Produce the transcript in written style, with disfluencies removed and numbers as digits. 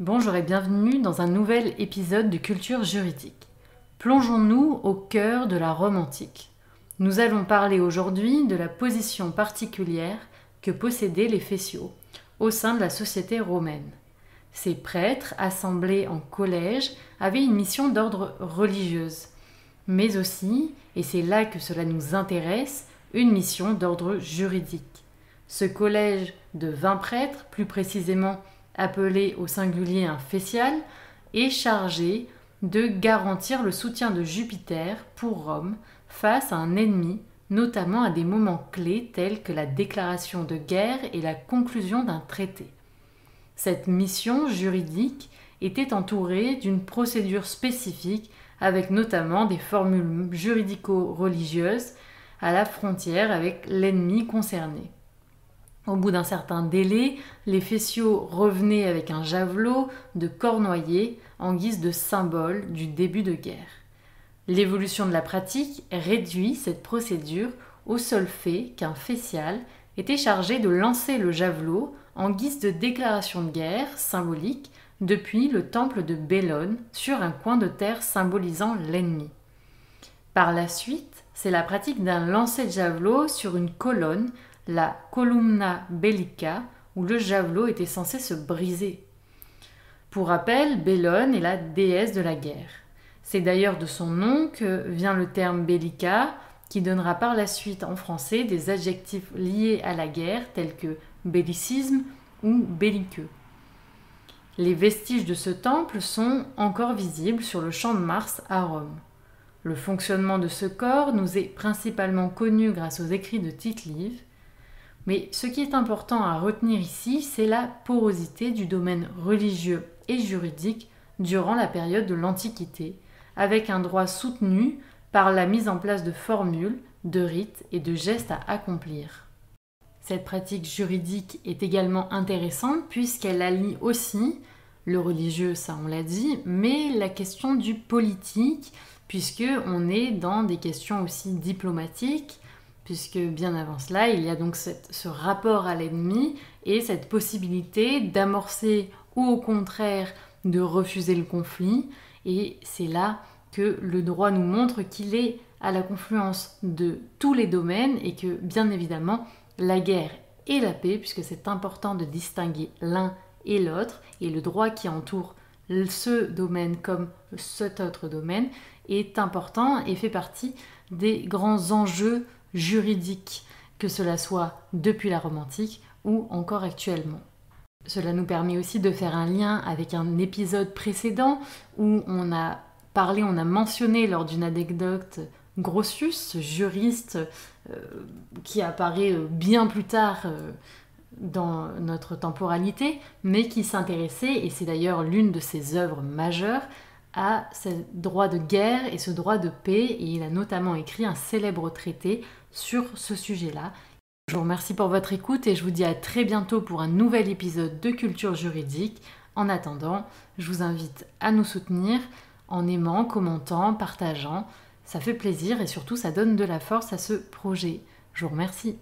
Bonjour et bienvenue dans un nouvel épisode de Culture juridique. Plongeons-nous au cœur de la Rome antique. Nous allons parler aujourd'hui de la position particulière que possédaient les Fétiaux au sein de la société romaine. Ces prêtres, assemblés en collège, avaient une mission d'ordre religieuse, mais aussi, et c'est là que cela nous intéresse, une mission d'ordre juridique. Ce collège de 20 prêtres, plus précisément appelé au singulier un fétial, est chargé de garantir le soutien de Jupiter pour Rome face à un ennemi, notamment à des moments clés tels que la déclaration de guerre et la conclusion d'un traité. Cette mission juridique était entourée d'une procédure spécifique avec notamment des formules juridico-religieuses à la frontière avec l'ennemi concerné. Au bout d'un certain délai, les Fétiaux revenaient avec un javelot de Cornoiller en guise de symbole du début de guerre. L'évolution de la pratique réduit cette procédure au seul fait qu'un fétial était chargé de lancer le javelot en guise de déclaration de guerre symbolique depuis le temple de Bellone sur un coin de terre symbolisant l'ennemi. Par la suite, c'est la pratique d'un lancer de javelot sur une colonne, la columna bellica, où le javelot était censé se briser. Pour rappel, Bellone est la déesse de la guerre. C'est d'ailleurs de son nom que vient le terme bellica, qui donnera par la suite en français des adjectifs liés à la guerre tels que bellicisme ou belliqueux. Les vestiges de ce temple sont encore visibles sur le champ de Mars à Rome. Le fonctionnement de ce corps nous est principalement connu grâce aux écrits de Tite-Live, mais ce qui est important à retenir ici, c'est la porosité du domaine religieux et juridique durant la période de l'Antiquité, avec un droit soutenu par la mise en place de formules, de rites et de gestes à accomplir. Cette pratique juridique est également intéressante puisqu'elle allie aussi le religieux, ça on l'a dit, mais la question du politique, puisque on est dans des questions aussi diplomatiques, puisque bien avant cela, il y a donc ce rapport à l'ennemi et cette possibilité d'amorcer ou au contraire de refuser le conflit. Et c'est là que le droit nous montre qu'il est à la confluence de tous les domaines et que bien évidemment la guerre et la paix, puisque c'est important de distinguer l'un et l'autre, et le droit qui entoure ce domaine comme cet autre domaine est important et fait partie des grands enjeux juridique, que cela soit depuis la Rome antique ou encore actuellement. Cela nous permet aussi de faire un lien avec un épisode précédent où on a mentionné lors d'une anecdote Grotius, ce juriste qui apparaît bien plus tard dans notre temporalité, mais qui s'intéressait, et c'est d'ailleurs l'une de ses œuvres majeures, à ce droit de guerre et ce droit de paix, et il a notamment écrit un célèbre traité sur ce sujet-là. Je vous remercie pour votre écoute et je vous dis à très bientôt pour un nouvel épisode de Culture juridique. En attendant, je vous invite à nous soutenir en aimant, commentant, partageant. Ça fait plaisir et surtout ça donne de la force à ce projet. Je vous remercie.